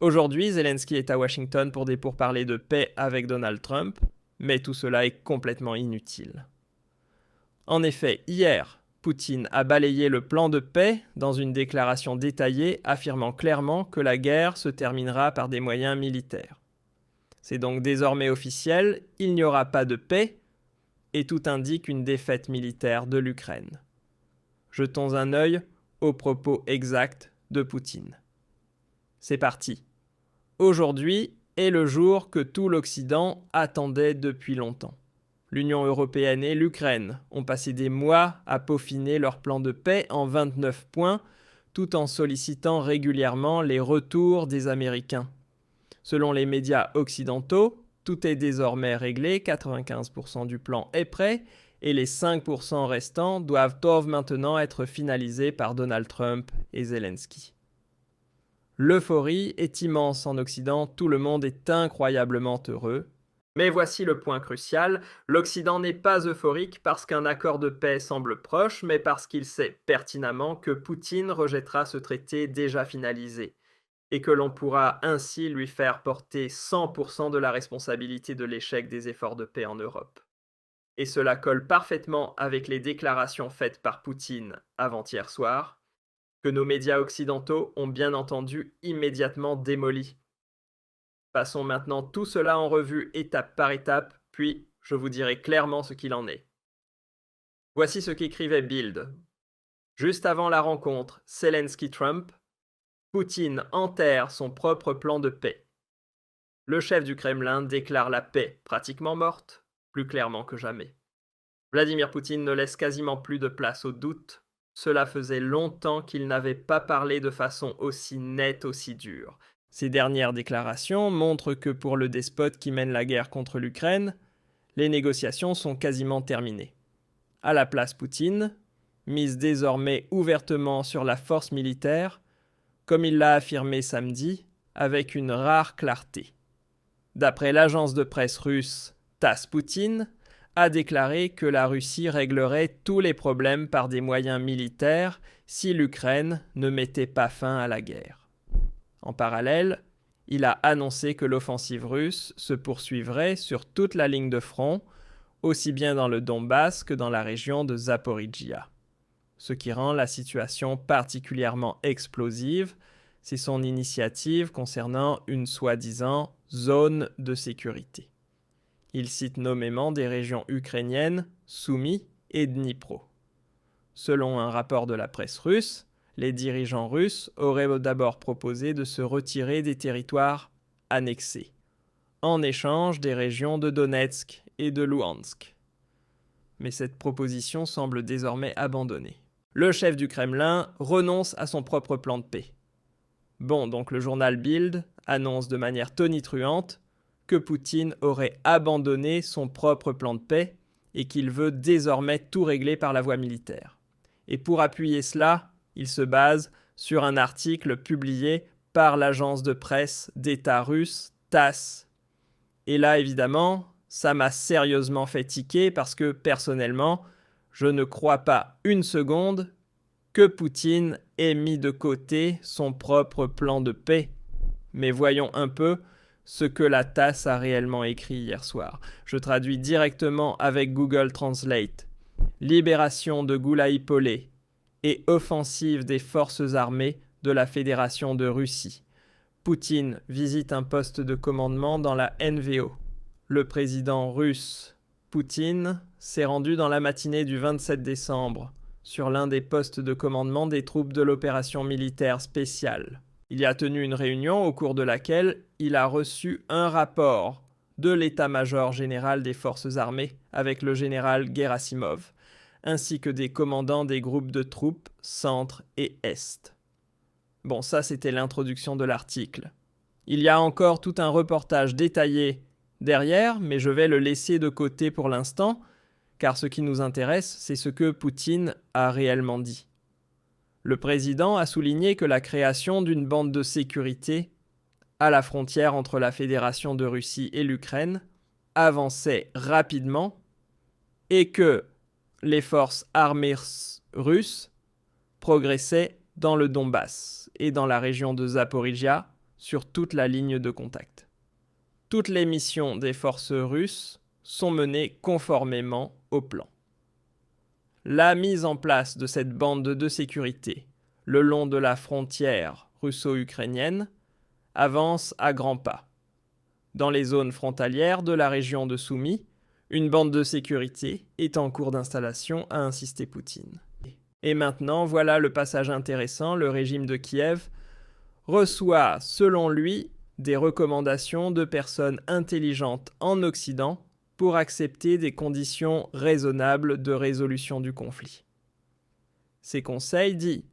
Aujourd'hui, Zelensky est à Washington pour des pourparlers de paix avec Donald Trump, mais tout cela est complètement inutile. En effet, hier, Poutine a balayé le plan de paix dans une déclaration détaillée affirmant clairement que la guerre se terminera par des moyens militaires. C'est donc désormais officiel, il n'y aura pas de paix, et tout indique une défaite militaire de l'Ukraine. Jetons un œil aux propos exacts de Poutine. C'est parti. Aujourd'hui est le jour que tout l'Occident attendait depuis longtemps. L'Union européenne et l'Ukraine ont passé des mois à peaufiner leur plan de paix en 29 points, tout en sollicitant régulièrement les retours des Américains. Selon les médias occidentaux, tout est désormais réglé, 95% du plan est prêt, et les 5% restants doivent maintenant être finalisés par Donald Trump et Zelensky. L'euphorie est immense en Occident, tout le monde est incroyablement heureux. Mais voici le point crucial, l'Occident n'est pas euphorique parce qu'un accord de paix semble proche, mais parce qu'il sait pertinemment que Poutine rejettera ce traité déjà finalisé, et que l'on pourra ainsi lui faire porter 100% de la responsabilité de l'échec des efforts de paix en Europe. Et cela colle parfaitement avec les déclarations faites par Poutine avant-hier soir, que nos médias occidentaux ont bien entendu immédiatement démoli. Passons maintenant tout cela en revue étape par étape, puis je vous dirai clairement ce qu'il en est. Voici ce qu'écrivait Bild. Juste avant la rencontre Zelensky-Trump, Poutine enterre son propre plan de paix. Le chef du Kremlin déclare la paix pratiquement morte, plus clairement que jamais. Vladimir Poutine ne laisse quasiment plus de place au doute. Cela faisait longtemps qu'il n'avait pas parlé de façon aussi nette, aussi dure. Ces dernières déclarations montrent que pour le despote qui mène la guerre contre l'Ukraine, les négociations sont quasiment terminées. À la place Poutine, mise désormais ouvertement sur la force militaire, comme il l'a affirmé samedi, avec une rare clarté. D'après l'agence de presse russe TASS, Poutine a déclaré que la Russie réglerait tous les problèmes par des moyens militaires si l'Ukraine ne mettait pas fin à la guerre. En parallèle, il a annoncé que l'offensive russe se poursuivrait sur toute la ligne de front, aussi bien dans le Donbass que dans la région de Zaporijia. Ce qui rend la situation particulièrement explosive, c'est son initiative concernant une soi-disant zone de sécurité. Il cite nommément des régions ukrainiennes, Soumy et Dnipro. Selon un rapport de la presse russe, les dirigeants russes auraient d'abord proposé de se retirer des territoires annexés, en échange des régions de Donetsk et de Louhansk. Mais cette proposition semble désormais abandonnée. Le chef du Kremlin renonce à son propre plan de paix. Bon, donc le journal Bild annonce de manière tonitruante que Poutine aurait abandonné son propre plan de paix et qu'il veut désormais tout régler par la voie militaire. Et pour appuyer cela, il se base sur un article publié par l'agence de presse d'État russe TASS. Et là, évidemment, ça m'a sérieusement fait tiquer parce que, personnellement, je ne crois pas une seconde que Poutine ait mis de côté son propre plan de paix. Mais voyons un peu ce que la TASS a réellement écrit hier soir. Je traduis directement avec Google Translate. Libération de Goulaï-Polé et offensive des forces armées de la Fédération de Russie. Poutine visite un poste de commandement dans la NVO. Le président russe Poutine s'est rendu dans la matinée du 27 décembre sur l'un des postes de commandement des troupes de l'opération militaire spéciale. Il y a tenu une réunion au cours de laquelle il a reçu un rapport de l'état-major général des forces armées avec le général Gerasimov, ainsi que des commandants des groupes de troupes Centre et Est. Bon, ça c'était l'introduction de l'article. Il y a encore tout un reportage détaillé derrière, mais je vais le laisser de côté pour l'instant, car ce qui nous intéresse, c'est ce que Poutine a réellement dit. Le président a souligné que la création d'une bande de sécurité à la frontière entre la Fédération de Russie et l'Ukraine avançait rapidement et que les forces armées russes progressaient dans le Donbass et dans la région de Zaporijia, sur toute la ligne de contact. Toutes les missions des forces russes sont menées conformément au plan. La mise en place de cette bande de sécurité le long de la frontière russo-ukrainienne avance à grands pas. Dans les zones frontalières de la région de Soumy, une bande de sécurité est en cours d'installation, a insisté Poutine. Et maintenant, voilà le passage intéressant, le régime de Kiev reçoit, selon lui, des recommandations de personnes intelligentes en Occident pour accepter des conditions raisonnables de résolution du conflit. Ces conseils, dit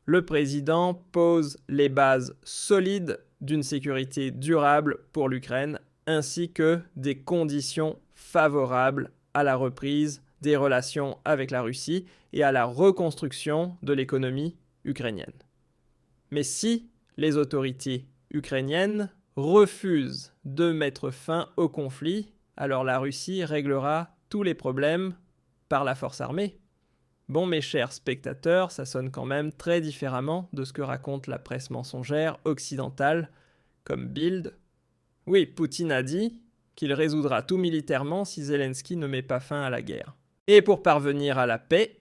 le président, pose les bases solides d'une sécurité durable pour l'Ukraine, ainsi que des conditions favorables à la reprise des relations avec la Russie et à la reconstruction de l'économie ukrainienne. Mais si les autorités ukrainiennes refusent de mettre fin au conflit, alors la Russie réglera tous les problèmes par la force armée. Bon, mes chers spectateurs, ça sonne quand même très différemment de ce que raconte la presse mensongère occidentale, comme Bild. Oui, Poutine a dit qu'il résoudra tout militairement si Zelensky ne met pas fin à la guerre. Et pour parvenir à la paix,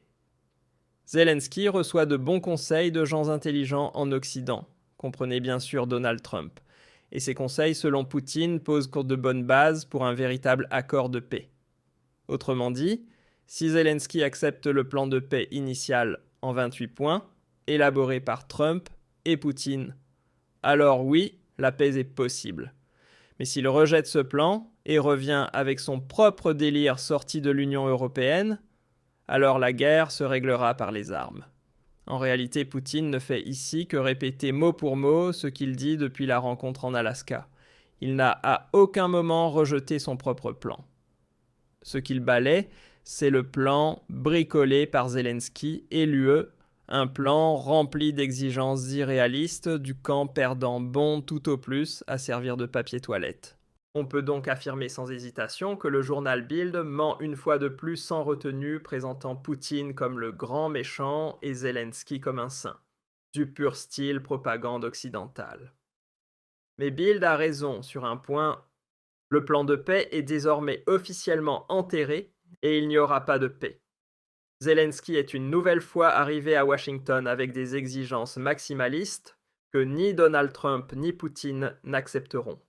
Zelensky reçoit de bons conseils de gens intelligents en Occident. Comprenez bien sûr Donald Trump. Et ces conseils, selon Poutine, posent de bonnes bases pour un véritable accord de paix. Autrement dit, si Zelensky accepte le plan de paix initial en 28 points, élaboré par Trump et Poutine, alors oui, la paix est possible. Mais s'il rejette ce plan et revient avec son propre délire sorti de l'Union européenne, alors la guerre se réglera par les armes. En réalité, Poutine ne fait ici que répéter mot pour mot ce qu'il dit depuis la rencontre en Alaska. Il n'a à aucun moment rejeté son propre plan. Ce qu'il balaie, c'est le plan bricolé par Zelensky et l'UE, un plan rempli d'exigences irréalistes du camp perdant bon tout au plus à servir de papier toilette. On peut donc affirmer sans hésitation que le journal Bild ment une fois de plus sans retenue, présentant Poutine comme le grand méchant et Zelensky comme un saint. Du pur style propagande occidentale. Mais Bild a raison sur un point, le plan de paix est désormais officiellement enterré et il n'y aura pas de paix. Zelensky est une nouvelle fois arrivé à Washington avec des exigences maximalistes que ni Donald Trump ni Poutine n'accepteront.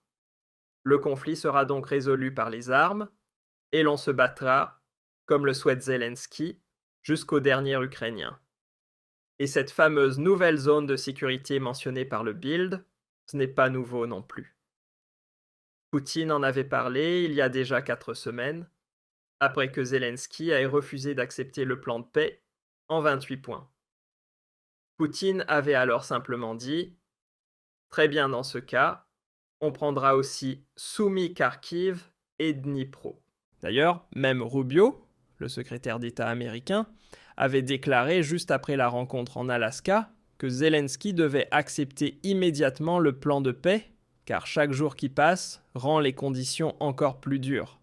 Le conflit sera donc résolu par les armes, et l'on se battra, comme le souhaite Zelensky, jusqu'au dernier Ukrainien. Et cette fameuse nouvelle zone de sécurité mentionnée par le Bild, ce n'est pas nouveau non plus. Poutine en avait parlé il y a déjà 4 semaines, après que Zelensky ait refusé d'accepter le plan de paix en 28 points. Poutine avait alors simplement dit « Très bien dans ce cas, on prendra aussi Soumy Kharkiv et Dnipro. » D'ailleurs, même Rubio, le secrétaire d'État américain, avait déclaré juste après la rencontre en Alaska que Zelensky devait accepter immédiatement le plan de paix, car chaque jour qui passe rend les conditions encore plus dures.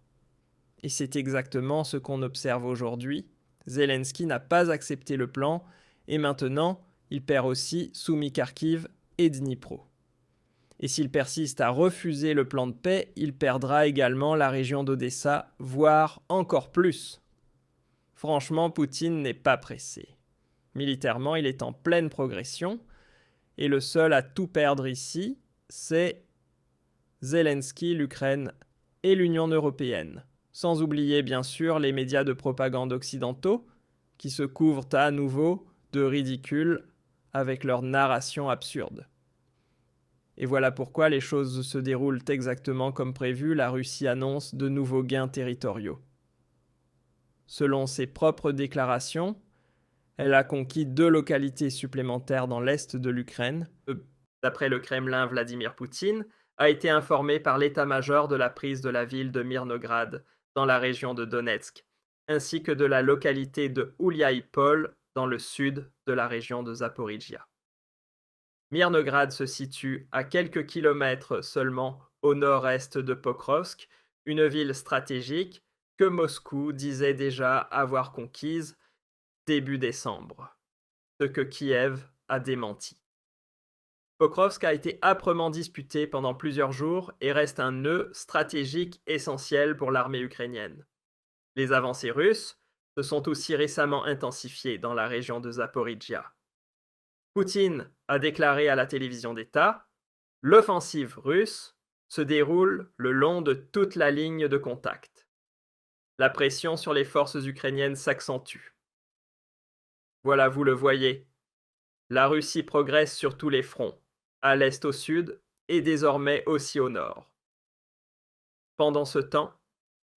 Et c'est exactement ce qu'on observe aujourd'hui. Zelensky n'a pas accepté le plan, et maintenant, il perd aussi Soumy Kharkiv et Dnipro. Et s'il persiste à refuser le plan de paix, il perdra également la région d'Odessa, voire encore plus. Franchement, Poutine n'est pas pressé. Militairement, il est en pleine progression, et le seul à tout perdre ici, c'est Zelensky, l'Ukraine et l'Union européenne. Sans oublier bien sûr les médias de propagande occidentaux, qui se couvrent à nouveau de ridicule avec leur narration absurde. Et voilà pourquoi les choses se déroulent exactement comme prévu, la Russie annonce de nouveaux gains territoriaux. Selon ses propres déclarations, elle a conquis 2 localités supplémentaires dans l'est de l'Ukraine. D'après le Kremlin, Vladimir Poutine a été informé par l'état-major de la prise de la ville de Mirnograd, dans la région de Donetsk, ainsi que de la localité de Ouliaïpol, dans le sud de la région de Zaporijia. Mirnograd se situe à quelques kilomètres seulement au nord-est de Pokrovsk, une ville stratégique que Moscou disait déjà avoir conquise début décembre, ce que Kiev a démenti. Pokrovsk a été âprement disputé pendant plusieurs jours et reste un nœud stratégique essentiel pour l'armée ukrainienne. Les avancées russes se sont aussi récemment intensifiées dans la région de Zaporijia. Poutine a déclaré à la télévision d'État: l'offensive russe se déroule le long de toute la ligne de contact. La pression sur les forces ukrainiennes s'accentue. Voilà, vous le voyez, la Russie progresse sur tous les fronts, à l'est au sud et désormais aussi au nord. Pendant ce temps,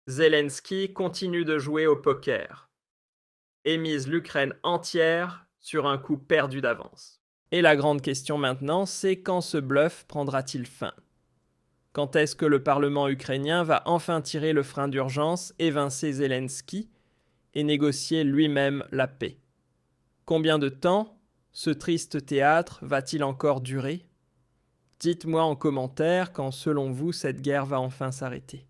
Zelensky continue de jouer au poker et mise l'Ukraine entière sur un coup perdu d'avance. Et la grande question maintenant, c'est quand ce bluff prendra-t-il fin? Quand est-ce que le Parlement ukrainien va enfin tirer le frein d'urgence, évincer Zelensky et négocier lui-même la paix? Combien de temps ce triste théâtre va-t-il encore durer? Dites-moi en commentaire quand, selon vous, cette guerre va enfin s'arrêter.